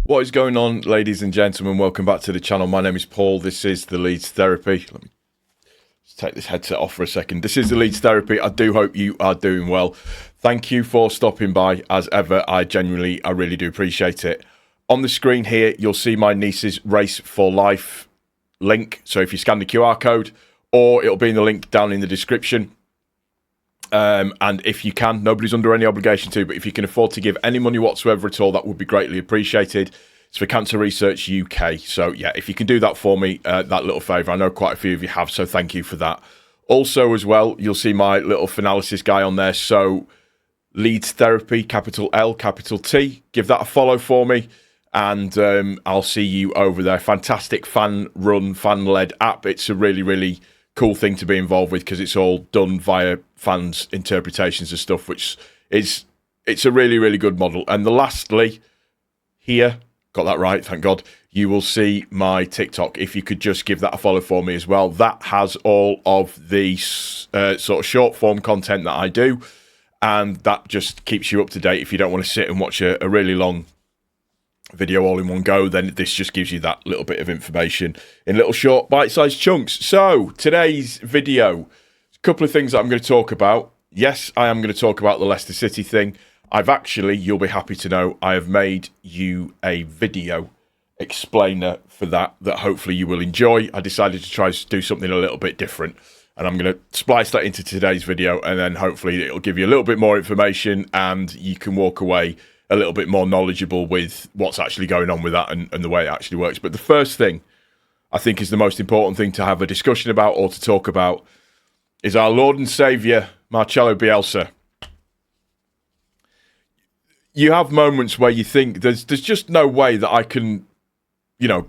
What is going on, ladies and gentlemen? Welcome back to the channel. My name is Paul. This is the Leeds Therapy. Let me just take this headset off for a second. This is the Leeds Therapy. I do hope you are doing well. Thank you for stopping by. As ever, I really do appreciate it. On the screen here, you'll see my niece's Race for Life link. So if you scan the QR code, or it'll be in the link down in the description. And if you can, nobody's under any obligation to, but if you can afford to give any money whatsoever at all, that would be greatly appreciated. It's for Cancer Research UK. So yeah, if you can do that for me, that little favour, I know quite a few of you have, so thank you for that. Also as well, you'll see my little Finalysis guy on there. So Leeds Therapy, capital L, capital T. Give that a follow for me, and I'll see you over there. Fantastic fan-run, fan-led app. It's a really cool thing to be involved with because it's all done via fans' interpretations of stuff, which is it's a really good model. And lastly, here, got that right, thank God, you will see my TikTok. If you could just give that a follow for me as well. That has all of the sort of short form content that I do, and that just keeps you up to date. If you don't want to sit and watch a really long video all in one go, then this just gives you that little bit of information in little short bite-sized chunks. So today's video, a couple of things that I'm going to talk about. Yes, I am going to talk about the Leicester City thing. I've actually, you'll be happy to know, I have made you a video explainer for that hopefully you will enjoy. I decided to try to do something a little bit different, and I'm going to splice that into today's video, and then hopefully it'll give you a little bit more information and you can walk away a little bit more knowledgeable with what's actually going on with that and the way it actually works. But the first thing I think is the most important thing to have a discussion about or to talk about is our Lord and Saviour, Marcelo Bielsa. You have moments where you think there's just no way that I can,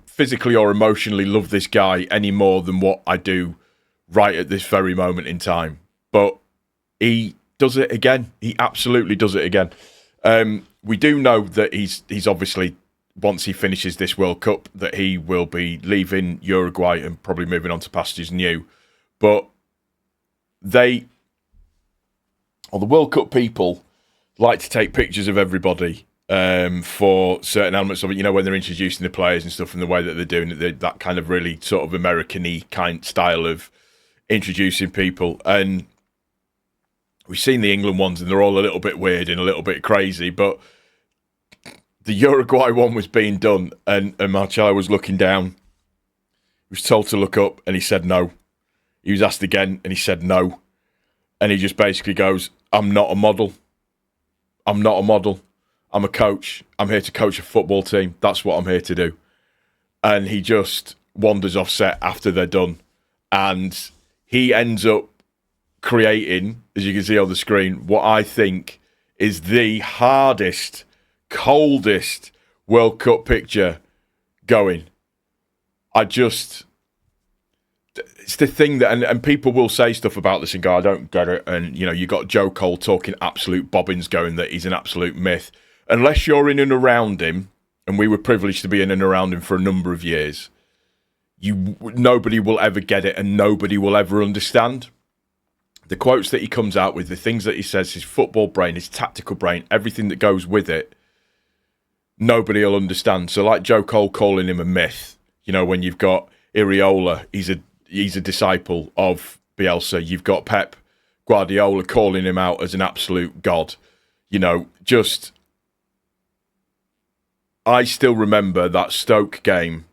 physically or emotionally love this guy any more than what I do right at this very moment in time. But he does it again. He absolutely does it again. We do know that he's obviously, once he finishes this World Cup, that he will be leaving Uruguay and probably moving on to pastures new. But the World Cup people like to take pictures of everybody for certain elements of it, when they're introducing the players and stuff, and the way that they're doing it, that kind of really sort of American-y kind style of introducing people. And we've seen the England ones, and they're all a little bit weird and a little bit crazy, but the Uruguay one was being done, and Marcelo was looking down. He was told to look up, and he said no. He was asked again, and he said no. And he just basically goes, I'm not a model. I'm not a model. I'm a coach. I'm here to coach a football team. That's what I'm here to do. And he just wanders off set after they're done. And he ends up creating, as you can see on the screen, what I think is the hardest, coldest World Cup picture going. It's the thing that, and people will say stuff about this and go, I don't get it. And, you got Joe Cole talking absolute bobbins, going that he's an absolute myth. Unless you're in and around him, and we were privileged to be in and around him for a number of years, nobody will ever get it, and nobody will ever understand. The quotes that he comes out with, the things that he says, his football brain, his tactical brain, everything that goes with it, nobody will understand. So like Joe Cole calling him a myth, when you've got Iriola, he's a disciple of Bielsa. You've got Pep Guardiola calling him out as an absolute god. I still remember that Stoke game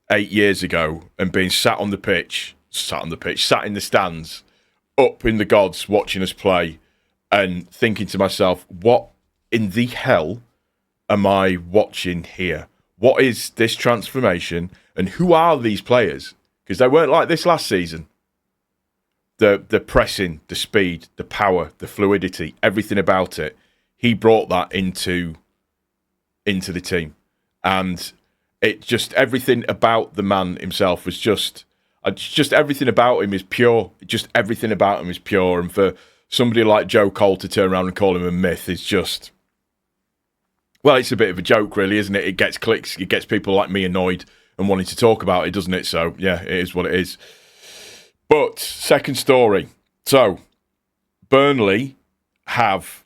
8 years ago and being sat in the stands, up in the gods watching us play, and thinking to myself, what in the hell am I watching here? What is this transformation, and who are these players? Because they weren't like this last season. The pressing, the speed, the power, the fluidity, everything about it, he brought that into the team. And it just, everything about the man himself was just everything about him is pure. Just everything about him is pure. And for somebody like Joe Cole to turn around and call him a myth is just, well, it's a bit of a joke, really, isn't it? It gets clicks. It gets people like me annoyed and wanting to talk about it, doesn't it? So, yeah, it is what it is. But, second story. So, Burnley have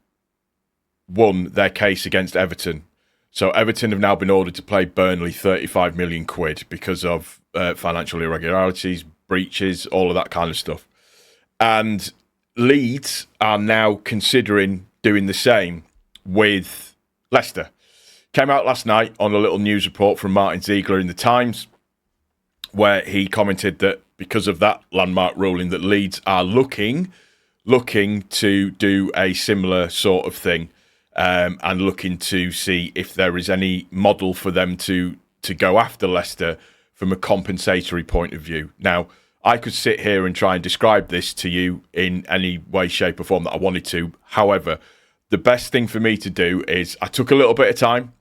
won their case against Everton. So Everton have now been ordered to pay Burnley 35 million quid because of financial irregularities, breaches, all of that kind of stuff. And Leeds are now considering doing the same with Leicester. Came out last night on a little news report from Martin Ziegler in the Times, where he commented that because of that landmark ruling, that Leeds are looking to do a similar sort of thing, and looking to see if there is any model for them to go after Leicester from a compensatory point of view. Now, I could sit here and try and describe this to you in any way, shape or form that I wanted to. However, the best thing for me to do is I took a little bit of time.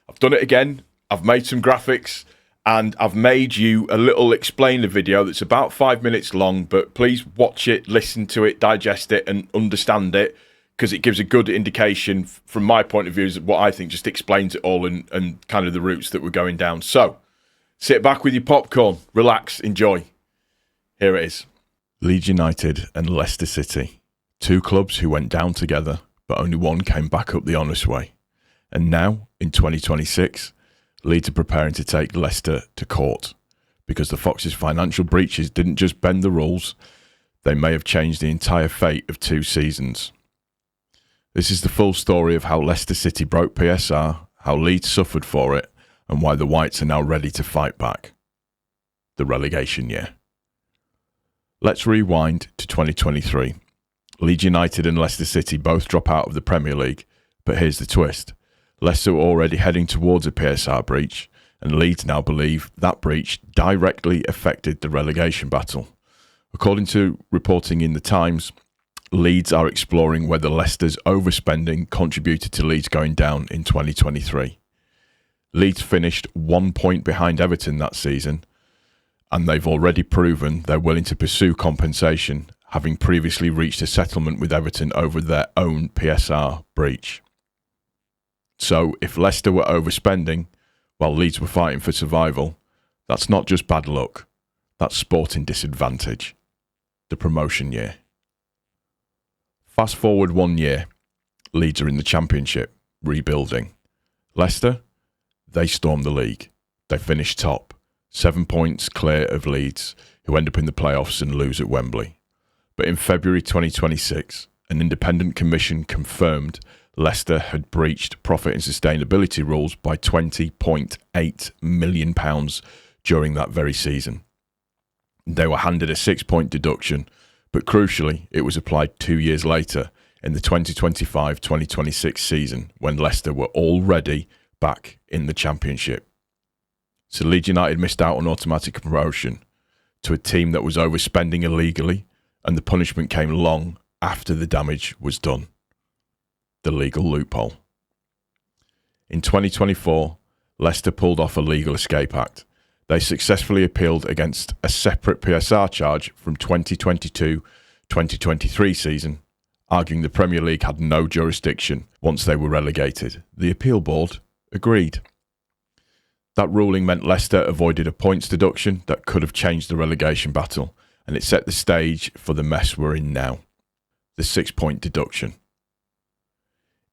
I've done it again. I've made some graphics and I've made you a little explainer video that's about 5 minutes long, but please watch it, listen to it, digest it and understand it, because it gives a good indication from my point of view is what I think just explains it all and kind of the routes that we're going down. So sit back with your popcorn, relax, enjoy. Here it is. Leeds United and Leicester City. Two clubs who went down together, but only one came back up the honest way. And now, in 2026, Leeds are preparing to take Leicester to court because the Foxes' financial breaches didn't just bend the rules, they may have changed the entire fate of 2 seasons. This is the full story of how Leicester City broke PSR, how Leeds suffered for it, and why the Whites are now ready to fight back. The relegation year. Let's rewind to 2023. Leeds United and Leicester City both drop out of the Premier League, but here's the twist. Leicester were already heading towards a PSR breach, and Leeds now believe that breach directly affected the relegation battle. According to reporting in the Times, Leeds are exploring whether Leicester's overspending contributed to Leeds going down in 2023. Leeds finished 1 point behind Everton that season, and they've already proven they're willing to pursue compensation, having previously reached a settlement with Everton over their own PSR breach. So, if Leicester were overspending while Leeds were fighting for survival, that's not just bad luck, that's sporting disadvantage. The promotion year. Fast forward 1 year, Leeds are in the Championship, rebuilding. Leicester, they storm the league. They finish top, 7 points clear of Leeds, who end up in the playoffs and lose at Wembley. But in February 2026, an independent commission confirmed Leicester had breached profit and sustainability rules by £20.8 million during that very season. They were handed a 6-point deduction, but crucially, it was applied 2 years later in the 2025-2026 season when Leicester were already back in the Championship. So Leeds United missed out on automatic promotion to a team that was overspending illegally, and the punishment came long after the damage was done. The legal loophole. In 2024, Leicester pulled off a legal escape act. They successfully appealed against a separate PSR charge from 2022-2023 season, arguing the Premier League had no jurisdiction once they were relegated. The appeal board agreed. That ruling meant Leicester avoided a points deduction that could have changed the relegation battle, and it set the stage for the mess we're in now. The 6-point deduction.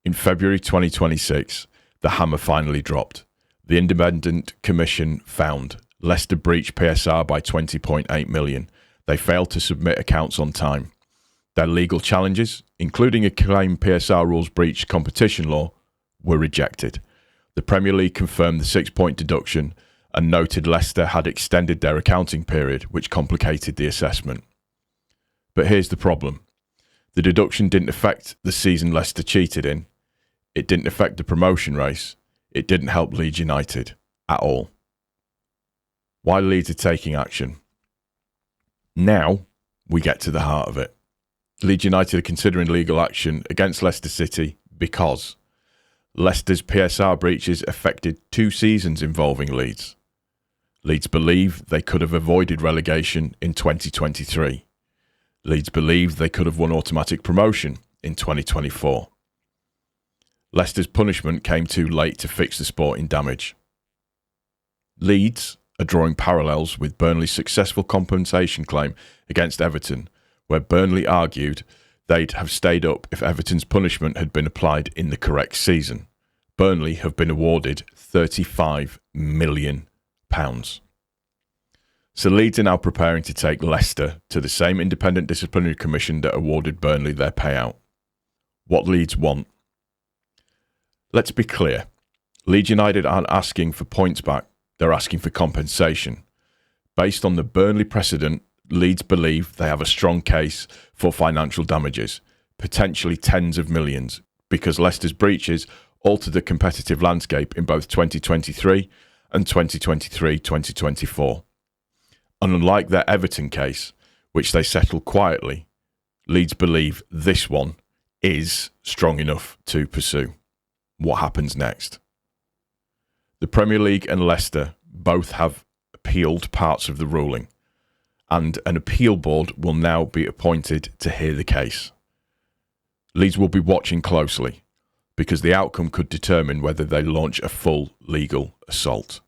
In February 2026, the hammer finally dropped. The independent commission found Leicester breached PSR by 20.8 million. They failed to submit accounts on time. Their legal challenges, including a claim PSR rules breached competition law, were rejected. The Premier League confirmed the 6-point deduction and noted Leicester had extended their accounting period, which complicated the assessment. But here's the problem. The deduction didn't affect the season Leicester cheated in. It didn't affect the promotion race. It didn't help Leeds United at all. Why Leeds are taking action? Now we get to the heart of it. Leeds United are considering legal action against Leicester City because Leicester's PSR breaches affected 2 seasons involving Leeds. Leeds believe they could have avoided relegation in 2023. Leeds believe they could have won automatic promotion in 2024. Leicester's punishment came too late to fix the sporting damage. Leeds are drawing parallels with Burnley's successful compensation claim against Everton, where Burnley argued they'd have stayed up if Everton's punishment had been applied in the correct season. Burnley have been awarded £35 million. So Leeds are now preparing to take Leicester to the same independent disciplinary commission that awarded Burnley their payout. What Leeds want? Let's be clear. Leeds United aren't asking for points back, they're asking for compensation. Based on the Burnley precedent, Leeds believe they have a strong case for financial damages, potentially tens of millions, because Leicester's breaches altered the competitive landscape in both 2023 and 2023-2024. And unlike their Everton case, which they settled quietly, Leeds believe this one is strong enough to pursue. What happens next? The Premier League and Leicester both have appealed parts of the ruling, and an appeal board will now be appointed to hear the case. Leeds will be watching closely, because the outcome could determine whether they launch a full legal assault.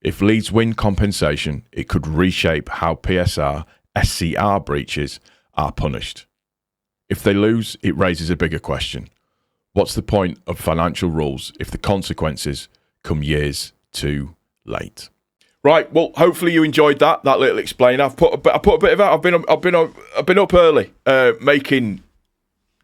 If Leeds win compensation, it could reshape how PSR, SCR breaches are punished. If they lose, it raises a bigger question. What's the point of financial rules if the consequences come years too late? Right. Well, hopefully you enjoyed that little explain. I put a bit of that. I've been up early, making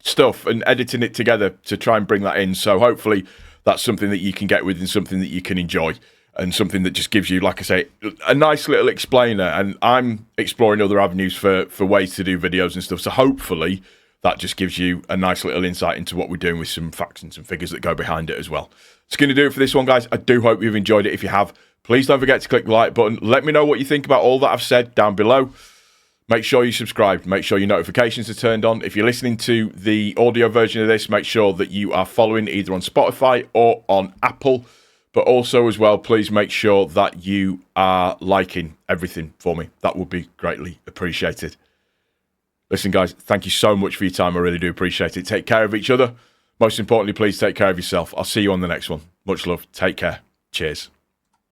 stuff and editing it together to try and bring that in. So hopefully that's something that you can get with and something that you can enjoy. And something that just gives you, like I say, a nice little explainer. And I'm exploring other avenues for ways to do videos and stuff. So hopefully that just gives you a nice little insight into what we're doing with some facts and some figures that go behind it as well. It's going to do it for this one, guys. I do hope you've enjoyed it. If you have, please don't forget to click the like button. Let me know what you think about all that I've said down below. Make sure you subscribe. Make sure your notifications are turned on. If you're listening to the audio version of this, make sure that you are following either on Spotify or on Apple. But also as well, please make sure that you are liking everything for me. That would be greatly appreciated. Listen, guys, thank you so much for your time. I really do appreciate it. Take care of each other. Most importantly, please take care of yourself. I'll see you on the next one. Much love. Take care. Cheers.